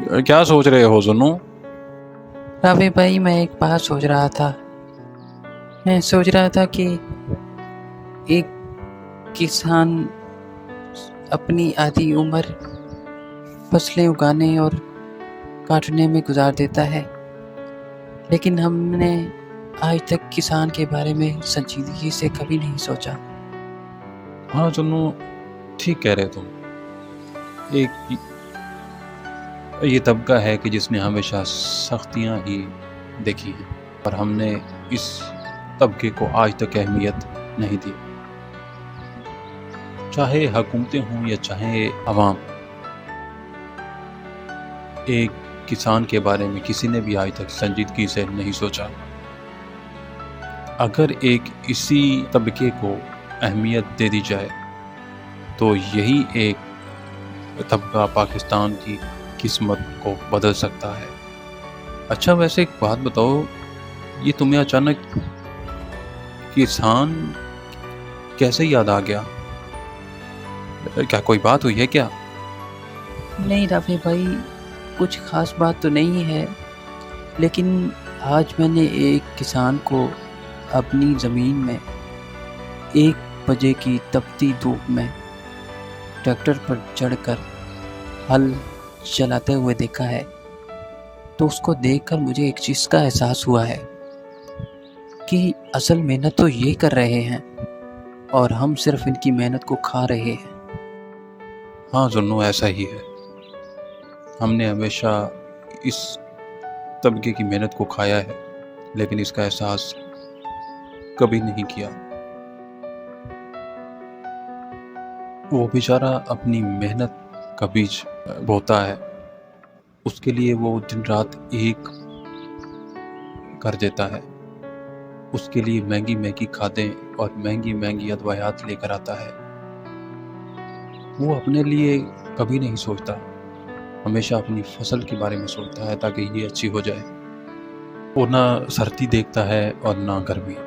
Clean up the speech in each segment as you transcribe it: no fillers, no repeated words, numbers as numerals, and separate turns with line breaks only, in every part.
क्या सोच रहे हो जुन्नू?
रावे भाई, मैं एक बात सोच रहा था। मैं सोच रहा था कि एक किसान अपनी आधी उम्र फसलें उगाने और काटने में गुजार देता है, लेकिन हमने आज तक किसान के बारे में संजीदगी से कभी नहीं सोचा।
हाँ जुन्नू, ठीक कह रहे तुम। एक ये तबका है कि जिसने हमेशा सख्तियाँ ही देखी हैं, और हमने इस तबके को आज तक अहमियत नहीं दी। चाहे हुकूमतें हों या चाहे अवाम, एक किसान के बारे में किसी ने भी आज तक संजीदगी से नहीं सोचा। अगर एक इसी तबके को अहमियत दे दी जाए तो यही एक तबका पाकिस्तान की किस्मत को बदल सकता है। अच्छा, वैसे एक बात बताओ, ये तुम्हें अचानक किसान कैसे याद आ गया? क्या कोई बात हुई है क्या?
नहीं रावे भाई, कुछ खास बात तो नहीं है, लेकिन आज मैंने एक किसान को अपनी ज़मीन में 1 बजे की तपती धूप में ट्रैक्टर पर चढ़कर हल चलाते हुए देखा है। तो उसको देखकर मुझे एक चीज़ का एहसास हुआ है कि असल मेहनत तो ये कर रहे हैं और हम सिर्फ इनकी मेहनत को खा रहे हैं।
हाँ जुन्नू, ऐसा ही है। हमने हमेशा इस तबके की मेहनत को खाया है, लेकिन इसका एहसास कभी नहीं किया। वो बेचारा अपनी मेहनत का बीज बोता है, उसके लिए वो दिन रात एक कर देता है, उसके लिए महंगी महंगी खादें और महंगी महंगी अदवायात लेकर आता है। वो अपने लिए कभी नहीं सोचता, हमेशा अपनी फसल के बारे में सोचता है ताकि ये अच्छी हो जाए। वो ना सर्दी देखता है और ना गर्मी,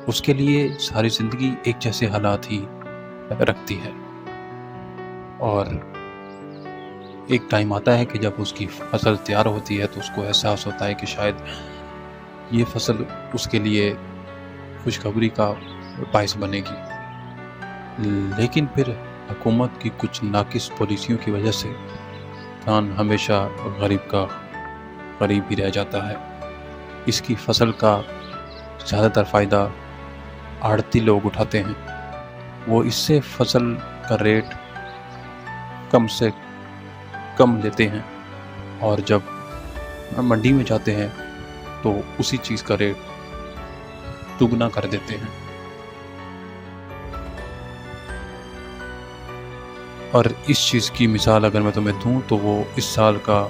उसके लिए सारी ज़िंदगी एक जैसे हालात ही रखती है। और एक टाइम आता है कि जब उसकी फसल तैयार होती है तो उसको एहसास होता है कि शायद ये फसल उसके लिए खुशखबरी का बायस बनेगी। लेकिन फिर हुकूमत की कुछ नाकिस पॉलिसियों की वजह से किसान हमेशा गरीब का गरीब ही रह जाता है। इसकी फसल का ज़्यादातर फ़ायदा आड़ती लोग उठाते हैं। वो इससे फसल का रेट कम से कम लेते हैं, और जब मंडी में जाते हैं तो उसी चीज़ का रेट दुगना कर देते हैं। और इस चीज़ की मिसाल अगर मैं तुम्हें दूं तो वो इस साल का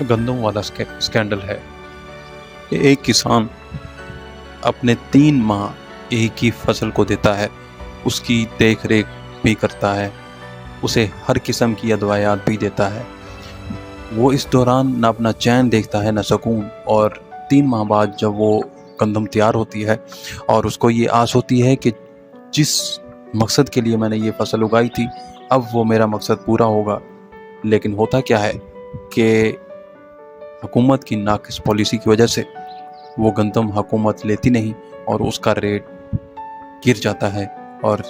गंदम वाला स्कैंडल है। एक किसान अपने 3 माह एक ही फसल को देता है, उसकी देख रेख भी करता है, उसे हर किस्म की अदवायात भी देता है। वो इस दौरान ना अपना चैन देखता है ना सुकून, और 3 माह बाद जब वो गंदम तैयार होती है और उसको ये आस होती है कि जिस मकसद के लिए मैंने ये फसल उगाई थी अब वो मेरा मकसद पूरा होगा, लेकिन होता क्या है कि हुकूमत की नाकिस पॉलिसी की वजह से वो गंदम हुकूमत लेती नहीं और उसका रेट गिर जाता है और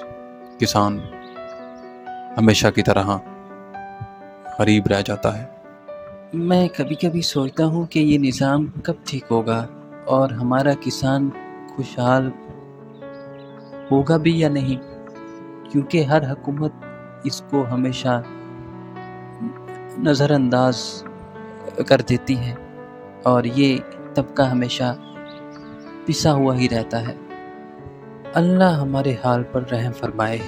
किसान हमेशा की तरह गरीब रह जाता है।
मैं कभी कभी सोचता हूँ कि ये निज़ाम कब ठीक होगा और हमारा किसान खुशहाल होगा भी या नहीं, क्योंकि हर हुकूमत इसको हमेशा नज़रअंदाज कर देती है और ये तबका हमेशा पिसा हुआ ही रहता है। अल्लाह हमारे हाल पर रहम फरमाए।